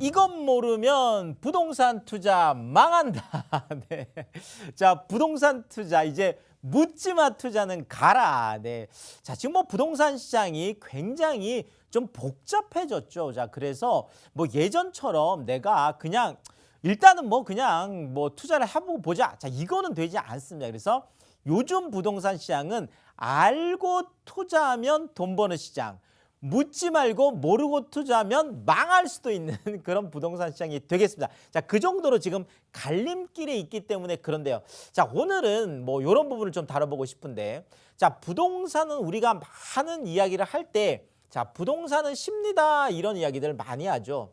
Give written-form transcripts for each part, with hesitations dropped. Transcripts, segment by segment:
이것 모르면 부동산 투자 망한다. 네. 자, 부동산 투자 이제 묻지마 투자는 가라. 네. 자, 지금 뭐 부동산 시장이 굉장히 좀 복잡해졌죠. 자, 그래서 뭐 예전처럼 내가 그냥 일단은 뭐 그냥 뭐 투자를 해보고 보자. 자, 이거는 되지 않습니다. 그래서 요즘 부동산 시장은 알고 투자하면 돈 버는 시장. 묻지 말고 모르고 투자하면 망할 수도 있는 그런 부동산 시장이 되겠습니다. 자, 그 정도로 지금 갈림길에 있기 때문에 그런데요. 자, 오늘은 뭐 이런 부분을 좀 다뤄보고 싶은데, 자, 부동산은 우리가 많은 이야기를 할 때, 자, 부동산은 심리다 이런 이야기들을 많이 하죠.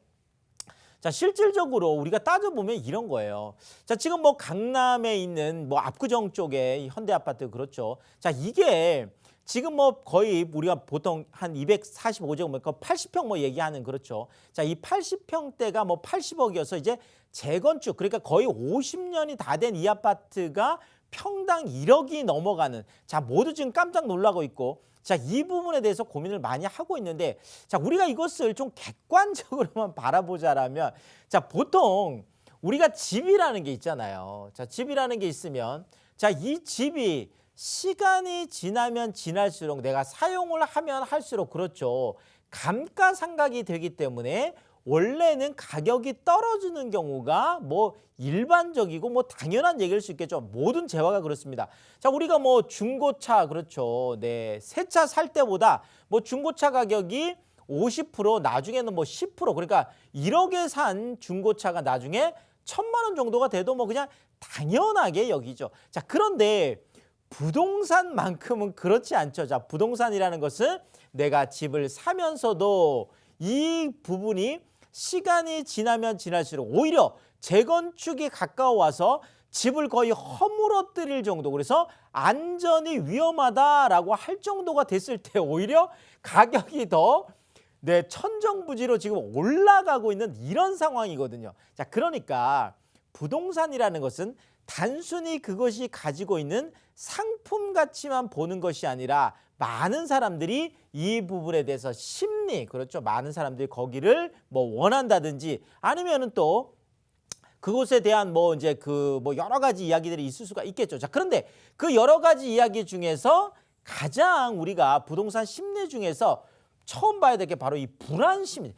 자, 실질적으로 우리가 따져보면 이런 거예요. 자, 지금 뭐 강남에 있는 뭐 압구정 쪽에 현대아파트 그렇죠. 자, 이게 지금 뭐 거의 우리가 보통 한 245제곱미터 80평 뭐 얘기하는 그렇죠. 자, 이 80평대가 뭐 80억이어서 이제 재건축 그러니까 거의 50년이 다 된 이 아파트가 평당 1억이 넘어가는 자, 모두 지금 깜짝 놀라고 있고 자, 이 부분에 대해서 고민을 많이 하고 있는데 자, 우리가 이것을 좀 객관적으로만 바라보자라면 자, 보통 우리가 집이라는 게 있잖아요. 자, 집이라는 게 있으면 자, 이 집이 시간이 지나면 지날수록 내가 사용을 하면 할수록 그렇죠. 감가상각이 되기 때문에 원래는 가격이 떨어지는 경우가 뭐 일반적이고 뭐 당연한 얘기일 수 있겠죠. 모든 재화가 그렇습니다. 자, 우리가 뭐 중고차 그렇죠. 네, 새 차 살 때보다 뭐 중고차 가격이 50% 나중에는 뭐 10% 그러니까 1억에 산 중고차가 나중에 1,000만 원 정도가 돼도 뭐 그냥 당연하게 여기죠. 자, 그런데 부동산만큼은 그렇지 않죠. 자, 부동산이라는 것은 내가 집을 사면서도 이 부분이 시간이 지나면 지날수록 오히려 재건축이 가까워와서 집을 거의 허물어뜨릴 정도 그래서 안전이 위험하다라고 할 정도가 됐을 때 오히려 가격이 더 천정부지로 지금 올라가고 있는 이런 상황이거든요. 자, 그러니까 부동산이라는 것은 단순히 그것이 가지고 있는 상품 가치만 보는 것이 아니라 많은 사람들이 이 부분에 대해서 심리, 그렇죠. 많은 사람들이 거기를 뭐 원한다든지 아니면은 또 그곳에 대한 뭐 이제 그 뭐 여러 가지 이야기들이 있을 수가 있겠죠. 자, 그런데 그 여러 가지 이야기 중에서 가장 우리가 부동산 심리 중에서 처음 봐야 될 게 바로 이 불안 심리.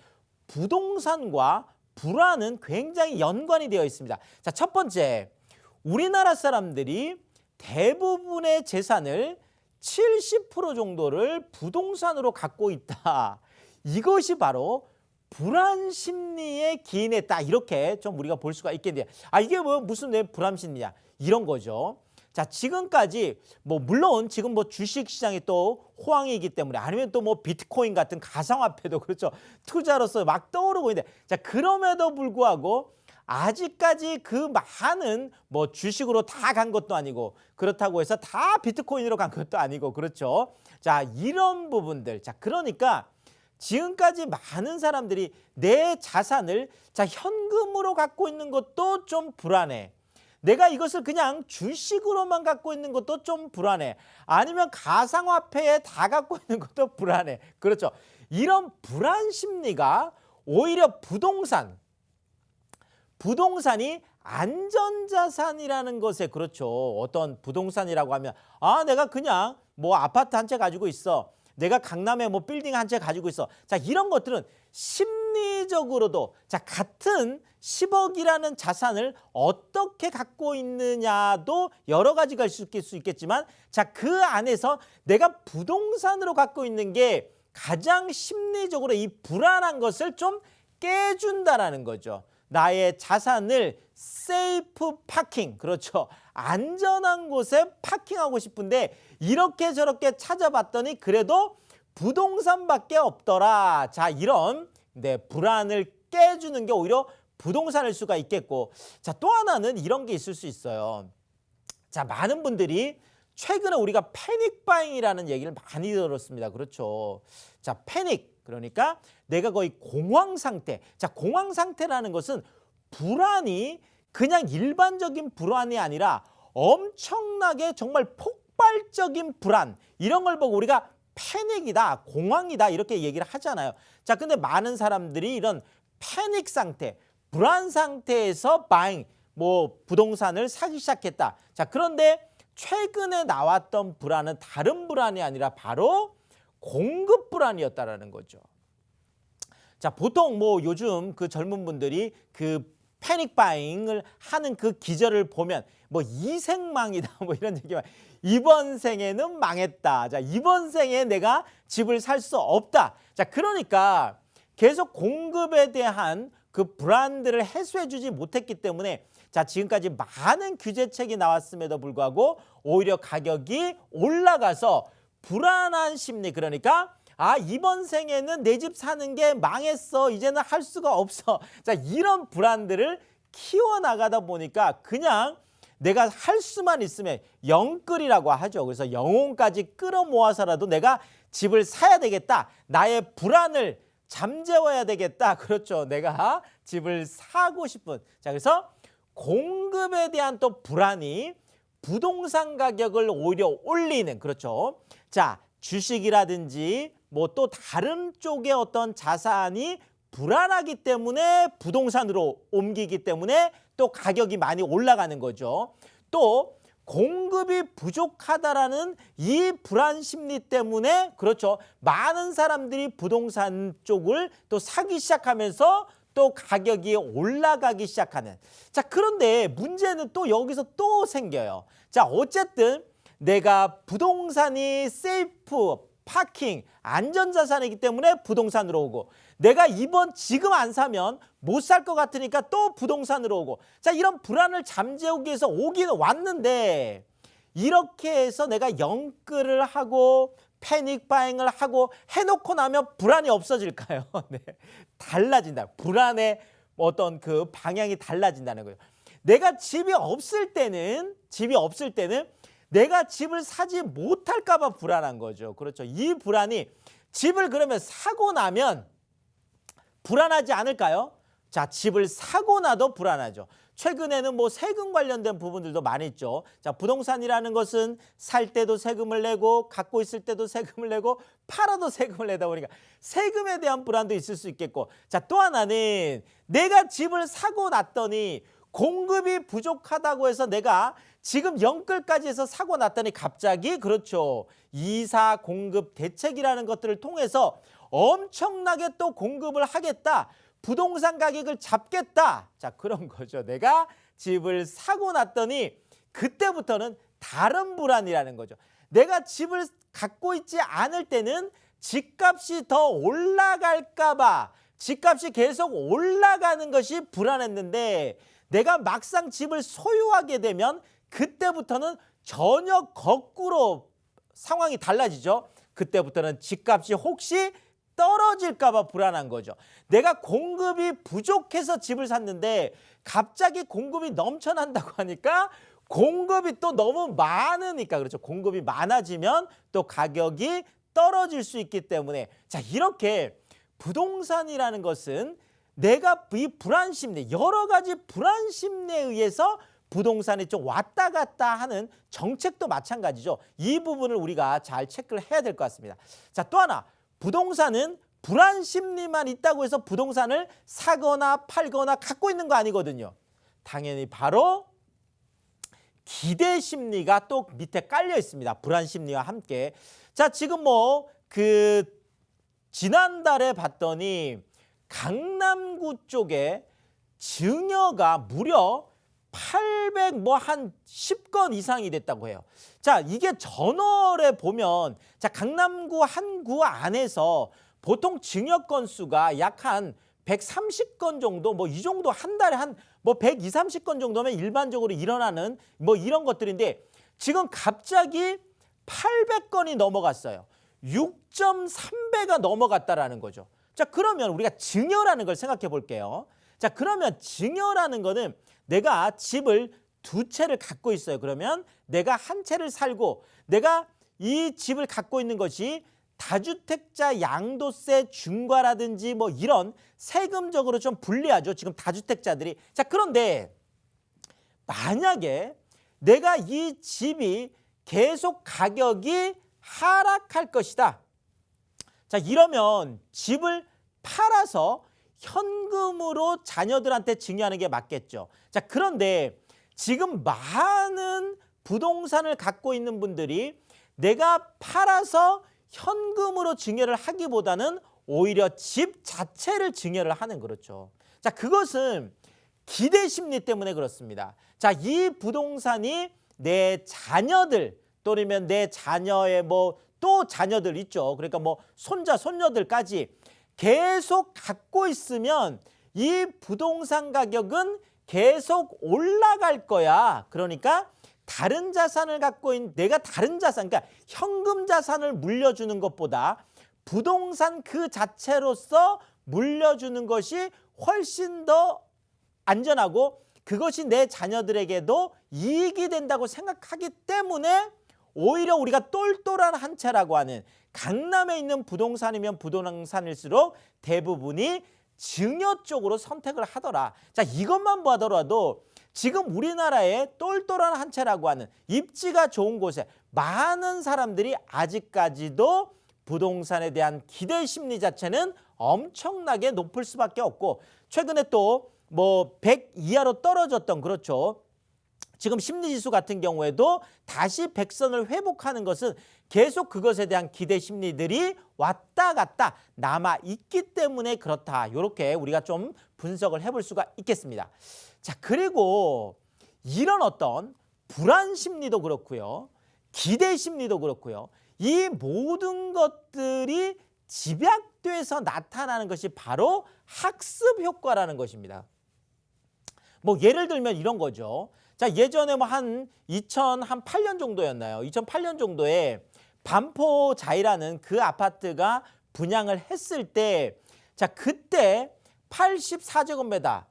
부동산과 불안은 굉장히 연관이 되어 있습니다. 자, 첫 번째. 우리나라 사람들이 대부분의 재산을 70% 정도를 부동산으로 갖고 있다. 이것이 바로 불안 심리에 기인했다. 이렇게 좀 우리가 볼 수가 있겠네요. 아, 이게 뭐 무슨 왜 불안 심리냐? 이런 거죠. 자, 지금까지 뭐 물론 지금 뭐 주식 시장이 또 호황이기 때문에 아니면 또 뭐 비트코인 같은 가상화폐도 그렇죠. 투자로서 막 떠오르고 있는데 자, 그럼에도 불구하고 아직까지 그 많은 뭐 주식으로 다 간 것도 아니고 그렇다고 해서 다 비트코인으로 간 것도 아니고 그렇죠. 자, 이런 부분들. 자, 그러니까 지금까지 많은 사람들이 내 자산을 자, 현금으로 갖고 있는 것도 좀 불안해. 내가 이것을 그냥 주식으로만 갖고 있는 것도 좀 불안해. 아니면 가상화폐에 다 갖고 있는 것도 불안해. 그렇죠. 이런 불안 심리가 오히려 부동산이 안전자산이라는 것에 그렇죠. 어떤 부동산이라고 하면 아, 내가 그냥 뭐 아파트 한 채 가지고 있어. 내가 강남에 뭐 빌딩 한 채 가지고 있어. 자, 이런 것들은 심리적으로도 자, 같은 10억이라는 자산을 어떻게 갖고 있느냐도 여러 가지가 있을 수 있겠지만 자, 그 안에서 내가 부동산으로 갖고 있는 게 가장 심리적으로 이 불안한 것을 좀 깨준다라는 거죠. 나의 자산을 세이프 파킹, 그렇죠. 안전한 곳에 파킹하고 싶은데 이렇게 저렇게 찾아봤더니 그래도 부동산밖에 없더라. 자, 이런 불안을 깨주는 게 오히려 부동산일 수가 있겠고 자, 또 하나는 이런 게 있을 수 있어요. 자, 많은 분들이 최근에 우리가 패닉 바잉이라는 얘기를 많이 들었습니다. 그렇죠. 자, 패닉. 그러니까 내가 거의 공황 상태. 자, 공황 상태라는 것은 불안이 그냥 일반적인 불안이 아니라 엄청나게 정말 폭발적인 불안. 이런 걸 보고 우리가 패닉이다, 공황이다 이렇게 얘기를 하잖아요. 자, 근데 많은 사람들이 이런 패닉 상태, 불안 상태에서 바잉, 뭐 부동산을 사기 시작했다. 자, 그런데 최근에 나왔던 불안은 다른 불안이 아니라 바로 공급 불안이었다라는 거죠. 자, 보통 뭐 요즘 그 젊은 분들이 그 패닉 바잉을 하는 그 기절을 보면 뭐 이생망이다 뭐 이런 얘기만, 이번 생에는 망했다. 자, 이번 생에 내가 집을 살 수 없다. 자, 그러니까 계속 공급에 대한 그 불안들을 해소해 주지 못했기 때문에 자, 지금까지 많은 규제책이 나왔음에도 불구하고 오히려 가격이 올라가서 불안한 심리, 그러니까 아, 이번 생에는 내 집 사는 게 망했어. 이제는 할 수가 없어. 자, 이런 불안들을 키워나가다 보니까 그냥 내가 할 수만 있으면 영끌이라고 하죠. 그래서 영혼까지 끌어모아서라도 내가 집을 사야 되겠다. 나의 불안을 잠재워야 되겠다. 그렇죠. 내가 집을 사고 싶은. 자, 그래서 공급에 대한 또 불안이 부동산 가격을 오히려 올리는, 그렇죠. 자, 주식이라든지 뭐 또 다른 쪽의 어떤 자산이 불안하기 때문에 부동산으로 옮기기 때문에 또 가격이 많이 올라가는 거죠. 또 공급이 부족하다라는 이 불안 심리 때문에, 그렇죠, 많은 사람들이 부동산 쪽을 또 사기 시작하면서 또 가격이 올라가기 시작하는. 자, 그런데 문제는 또 여기서 또 생겨요. 자, 어쨌든 내가 부동산이 세이프, 파킹, 안전자산이기 때문에 부동산으로 오고, 내가 지금 안 사면 못 살 것 같으니까 또 부동산으로 오고, 자, 이런 불안을 잠재우기 위해서 오기는 왔는데, 이렇게 해서 내가 영끌을 하고 패닉 바잉을 하고 해놓고 나면 불안이 없어질까요? 네, 달라진다. 불안의 어떤 그 방향이 달라진다는 거예요. 내가 집이 없을 때는 내가 집을 사지 못할까 봐 불안한 거죠. 그렇죠. 이 불안이 집을 그러면 사고 나면 불안하지 않을까요? 자, 집을 사고 나도 불안하죠. 최근에는 뭐 세금 관련된 부분들도 많이 있죠. 자, 부동산이라는 것은 살 때도 세금을 내고 갖고 있을 때도 세금을 내고 팔아도 세금을 내다 보니까 세금에 대한 불안도 있을 수 있겠고, 자, 또 하나는 내가 집을 사고 났더니 공급이 부족하다고 해서 내가 지금 영끌까지 해서 사고 났더니 갑자기, 그렇죠, 이사 공급 대책이라는 것들을 통해서 엄청나게 또 공급을 하겠다. 부동산 가격을 잡겠다. 자, 그런 거죠. 내가 집을 사고 났더니 그때부터는 다른 불안이라는 거죠. 내가 집을 갖고 있지 않을 때는 집값이 더 올라갈까 봐, 집값이 계속 올라가는 것이 불안했는데, 내가 막상 집을 소유하게 되면 그때부터는 전혀 거꾸로 상황이 달라지죠. 그때부터는 집값이 혹시 떨어질까 봐 불안한 거죠. 내가 공급이 부족해서 집을 샀는데 갑자기 공급이 넘쳐난다고 하니까 공급이 또 너무 많으니까, 그렇죠. 공급이 많아지면 또 가격이 떨어질 수 있기 때문에, 자, 이렇게 부동산이라는 것은 내가 이 불안 심리, 여러 가지 불안 심리에 의해서 부동산이 좀 왔다 갔다 하는 정책도 마찬가지죠. 이 부분을 우리가 잘 체크를 해야 될 것 같습니다. 자, 또 하나, 부동산은 불안 심리만 있다고 해서 부동산을 사거나 팔거나 갖고 있는 거 아니거든요. 당연히 바로 기대 심리가 또 밑에 깔려 있습니다. 불안 심리와 함께. 자, 지금 뭐 지난달에 봤더니 강남구 쪽에 증여가 무려 800 뭐 한 10건 이상이 됐다고 해요. 자, 이게 전월에 보면, 자, 강남구 한 구 안에서 보통 증여 건수가 약 한 130건 정도, 뭐 이 정도 한 달에 한 뭐 120, 30건 정도면 일반적으로 일어나는 뭐 이런 것들인데, 지금 갑자기 800건이 넘어갔어요. 6.3배가 넘어갔다라는 거죠. 자, 그러면 우리가 증여라는 걸 생각해 볼게요. 자, 그러면 증여라는 거는 내가 집을 두 채를 갖고 있어요. 그러면 내가 한 채를 살고, 내가 이 집을 갖고 있는 것이 다주택자 양도세 중과라든지 뭐 이런 세금적으로 좀 불리하죠. 지금 다주택자들이. 자, 그런데 만약에 내가 이 집이 계속 가격이 하락할 것이다. 자, 이러면 집을 팔아서 현금으로 자녀들한테 증여하는 게 맞겠죠. 자, 그런데 지금 많은 부동산을 갖고 있는 분들이 내가 팔아서 현금으로 증여를 하기보다는 오히려 집 자체를 증여를 하는, 그렇죠. 자, 그것은 기대 심리 때문에 그렇습니다. 자, 이 부동산이 내 자녀들 또는 내 자녀의 뭐 또 자녀들 있죠. 그러니까 뭐 손자, 손녀들까지 계속 갖고 있으면 이 부동산 가격은 계속 올라갈 거야. 그러니까 다른 자산을 갖고 있는, 내가 다른 자산, 그러니까 현금 자산을 물려주는 것보다 부동산 그 자체로서 물려주는 것이 훨씬 더 안전하고 그것이 내 자녀들에게도 이익이 된다고 생각하기 때문에 오히려 우리가 똘똘한 한 채라고 하는, 강남에 있는 부동산이면 부동산일수록 대부분이 증여 쪽으로 선택을 하더라. 자, 이것만 보더라도 지금 우리나라의 똘똘한 한 채라고 하는 입지가 좋은 곳에 많은 사람들이 아직까지도 부동산에 대한 기대 심리 자체는 엄청나게 높을 수밖에 없고, 최근에 또 뭐 100 이하로 떨어졌던, 그렇죠. 지금 심리지수 같은 경우에도 다시 100선을 회복하는 것은 계속 그것에 대한 기대 심리들이 왔다 갔다 남아 있기 때문에 그렇다. 이렇게 우리가 좀 분석을 해볼 수가 있겠습니다. 자, 그리고 이런 어떤 불안 심리도 그렇고요. 기대 심리도 그렇고요. 이 모든 것들이 집약돼서 나타나는 것이 바로 학습 효과라는 것입니다. 뭐 예를 들면 이런 거죠. 자, 예전에 뭐 한 2008년 정도였나요? 2008년 정도에 반포자이라는 그 아파트가 분양을 했을 때, 자, 그때 84제곱미터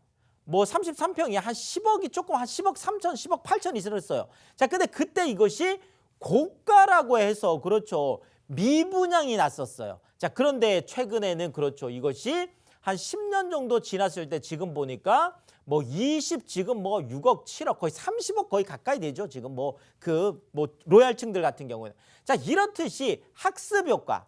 뭐 33평이 한 10억이 조금, 한 10억 3천, 10억 8천 있었어요. 자, 근데 그때 이것이 고가라고 해서, 그렇죠, 미분양이 났었어요. 자, 그런데 최근에는, 그렇죠, 이것이 한 10년 정도 지났을 때 지금 보니까 뭐 20, 지금 뭐 6억, 7억, 거의 30억 거의 가까이 되죠. 지금 뭐 로얄층들 같은 경우는. 자, 이렇듯이 학습 효과.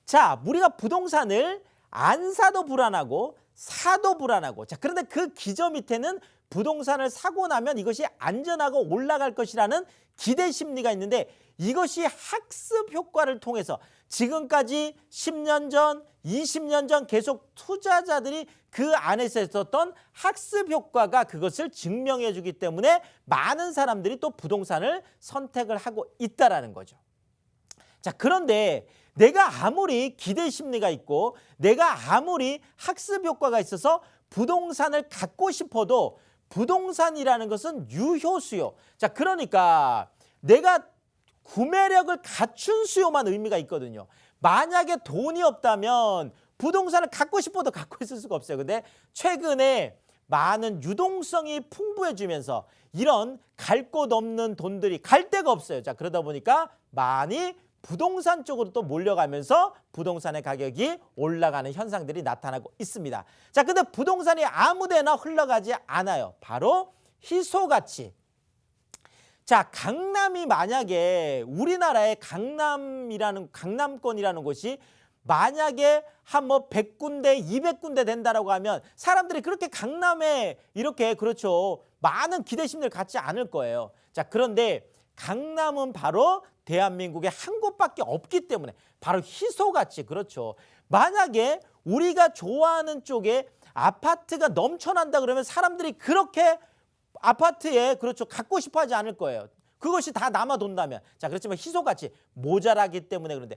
자, 우리가 부동산을 안 사도 불안하고 사도 불안하고, 자, 그런데 그 기저 밑에는 부동산을 사고 나면 이것이 안전하고 올라갈 것이라는 기대 심리가 있는데, 이것이 학습 효과를 통해서 지금까지 10년 전, 20년 전 계속 투자자들이 그 안에서 있었던 학습 효과가 그것을 증명해 주기 때문에 많은 사람들이 또 부동산을 선택을 하고 있다라는 거죠. 자, 그런데 내가 아무리 기대 심리가 있고 내가 아무리 학습 효과가 있어서 부동산을 갖고 싶어도 부동산이라는 것은 유효수요. 자, 그러니까 내가 구매력을 갖춘 수요만 의미가 있거든요. 만약에 돈이 없다면 부동산을 갖고 싶어도 갖고 있을 수가 없어요. 근데 최근에 많은 유동성이 풍부해지면서 이런 갈 곳 없는 돈들이 갈 데가 없어요. 자, 그러다 보니까 많이 부동산 쪽으로 또 몰려가면서 부동산의 가격이 올라가는 현상들이 나타나고 있습니다. 자, 근데 부동산이 아무데나 흘러가지 않아요. 바로 희소가치. 자, 강남이 만약에 우리나라의 강남권이라는 곳이 만약에 한 뭐 100군데, 200군데 된다라고 하면 사람들이 그렇게 강남에 이렇게, 그렇죠, 많은 기대심을 갖지 않을 거예요. 자, 그런데 강남은 바로 대한민국에 한 곳밖에 없기 때문에 바로 희소가치, 그렇죠. 만약에 우리가 좋아하는 쪽에 아파트가 넘쳐난다 그러면 사람들이 그렇게 아파트에, 그렇죠, 갖고 싶어 하지 않을 거예요. 그것이 다 남아 돈다면. 자, 그렇지만 희소가치 모자라기 때문에 그런데